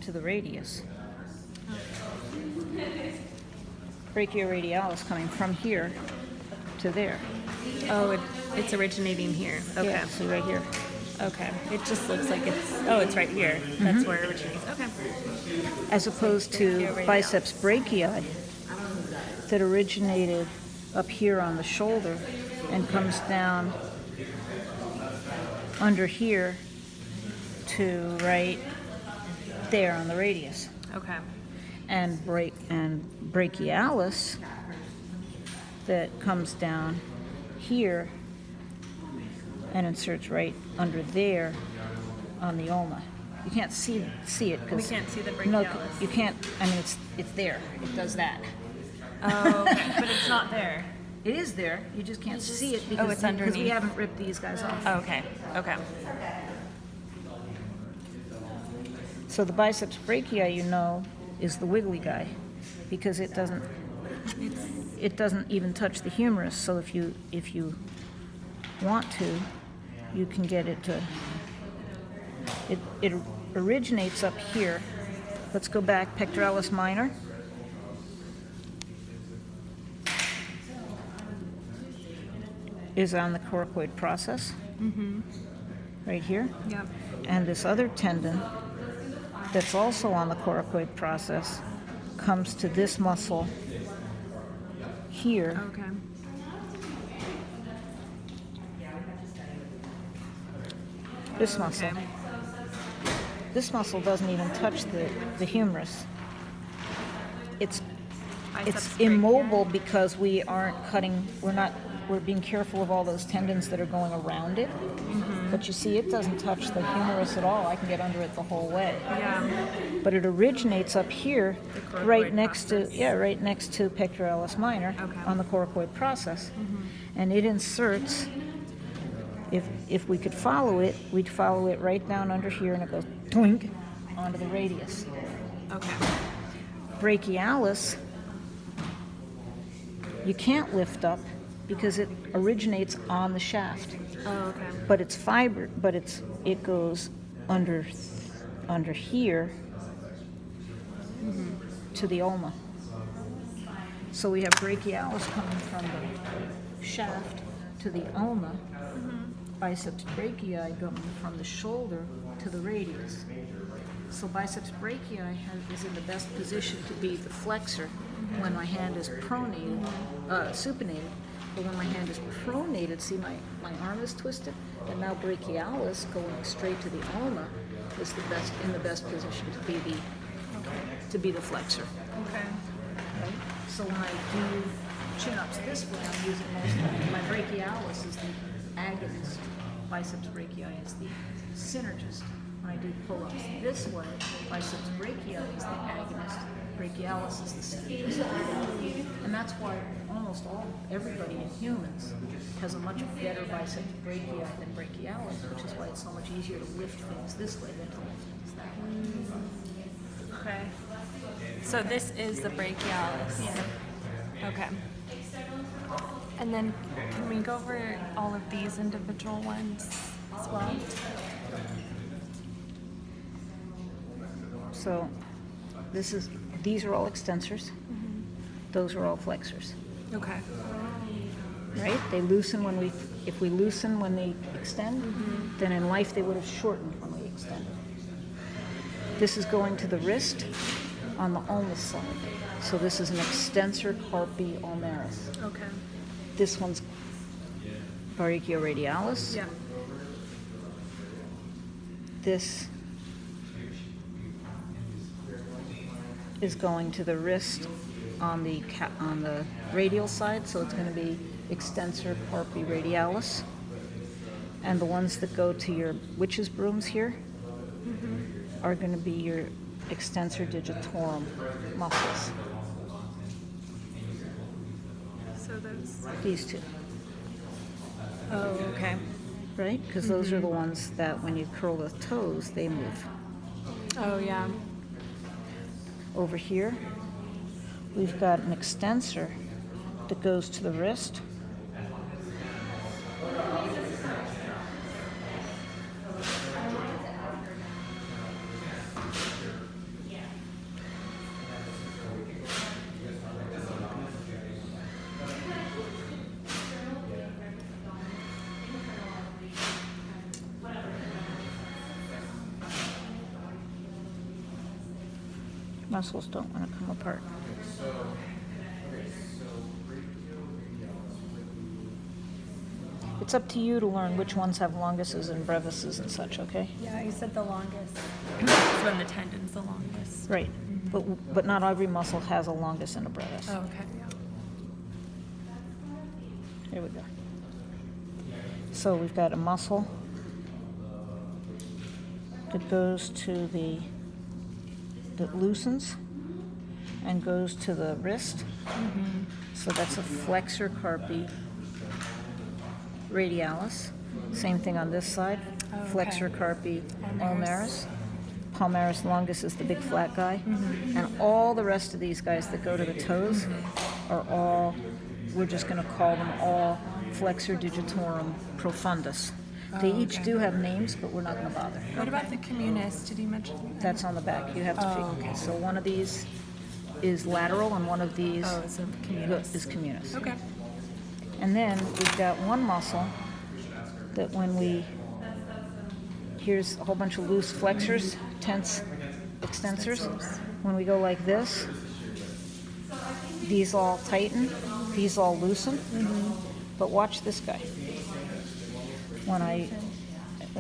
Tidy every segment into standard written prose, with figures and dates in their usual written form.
to the radius. Brachioradialis coming from here to there. Oh, it's originating here. Okay. Yeah, so right here. Okay. It just looks like it's right here. That's where it originates. Okay. As opposed to brachioradialis. biceps brachii that originated up here on the shoulder and comes down under here to right there on the radius. Okay. And brachialis that comes down here and inserts right under there on the ulna. You can't see it because We can't see the no, brachialis. you can't. I mean, it's there. It does that. Oh, okay. But it's not there. It is there. You just can't see it because, it's because we underneath. haven't ripped these guys off. Oh, okay. Okay. So the biceps brachii, you know, is the wiggly guy because it doesn't even touch the humerus. So if you want to, you can get it to. It originates up here. Let's go back. Pectoralis minor. Is on the coracoid process. Right here. Yep. And this other tendon that's also on the coracoid process comes to this muscle here. Okay. This muscle. Okay. This muscle doesn't even touch the humerus. It's Biceps immobile because we aren't cutting, we're being careful of all those tendons that are going around it. But you see, it doesn't touch the humerus at all. I can get under it the whole way. Yeah. But it originates up here, coracoid right next process. right next to pectoralis minor Okay. on the coracoid process. And it inserts, if we could follow it, we'd follow it right down under here and it goes twink onto the radius. Okay. Brachialis, you can't lift up because it originates on the shaft. Oh, okay. But it's fiber, but it goes under here to the ulna. So we have brachialis coming from the shaft to the ulna, biceps brachii going from the shoulder to the radius. So biceps brachii is in the best position to be the flexor when my hand is pronated, supinated. But when my hand is pronated, see my arm is twisted, and now brachialis going straight to the ulna is in the best position to be the flexor. Okay. Right? So when I do chin-ups this way, I'm using my brachialis is the agonist, biceps brachii is the synergist. When I do pull-ups this way, biceps brachii is the agonist, brachialis is the synergist. And that's why almost everybody in humans has a much better biceps brachii than brachialis, which is why it's so much easier to lift things this way than to lift things that way. Okay. So this is the brachialis. Yeah. Okay. And then can we go over all of these individual ones as well? So these are all extensors. Those are all flexors. Okay. Right? They loosen if we loosen when they extend, then in life they would have shortened when we extended. This is going to the wrist on the ulnar side. So this is an extensor carpi ulnaris. Okay. This one's brachioradialis. Yeah. This is going to the wrist on the radial side, so it's going to be extensor carpi radialis. And the ones that go to your witch's brooms here are going to be your extensor digitorum muscles. So those. These two, Oh, okay. right? Because those are the ones that when you curl the toes, they move. Oh, yeah. Over here, we've got an extensor that goes to the wrist. Muscles don't want to come apart. It's up to you to learn which ones have longuses and brevises and such, okay? Yeah, you said the longest. It's when the tendon's the longest. Right. But not every muscle has a longus and a brevis. Oh, okay, yeah. Here we go. So we've got a muscle that goes to that loosens and goes to the wrist. So that's a flexor carpi radialis. Same thing on this side. Oh, okay. Flexor carpi ulnaris. Ulnaris. Palmaris longus is the big flat guy. And all the rest of these guys that go to the toes are all, we're just going to call them all flexor digitorum profundus. They each do have names, but we're not going to bother. What about the communis? Did you mention that? That's on the back. You have to figure. okay. So one of these is lateral and one of these It's a communis. is communis. Okay. And then we've got one muscle that here's a whole bunch of loose flexors, tense extensors. When we go like this, these all tighten, these all loosen. But watch this guy.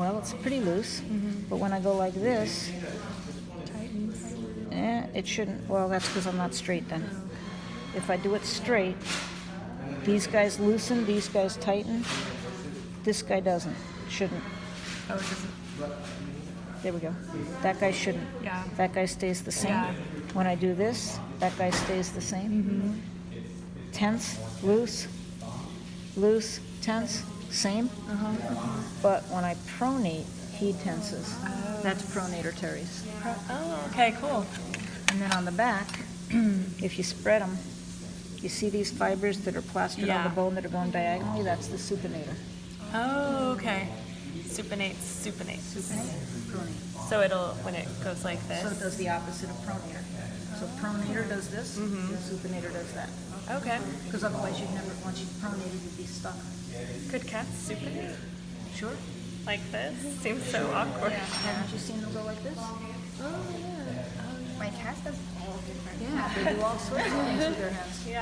It's pretty loose, but when I go like this, Tightens. it shouldn't, that's because I'm not straight then. If I do it straight, these guys loosen, these guys tighten, this guy doesn't, shouldn't. Oh, it doesn't. There we go. That guy shouldn't. Yeah. That guy stays the same. Yeah. When I do this, that guy stays the same. Tense, loose, loose, tense, same. But when I pronate, he tenses. That's pronator teres. Oh, okay, cool. And then on the back, if you spread them, you see these fibers that are plastered on the bone that are going diagonally? That's the supinator. Oh, okay. Supinates. Supinate, pronate. So it'll, when it goes like this. So it does the opposite of pronator. So pronator does this, and supinator does that. Okay. Because otherwise you'd never, once you pronated, you'd be stuck. Could cats supinate Sure? like this? Seems so awkward. Haven't you seen them go like this? Oh, yeah. My cast does all different. Yeah, they do all sorts of things with their hands. Yeah.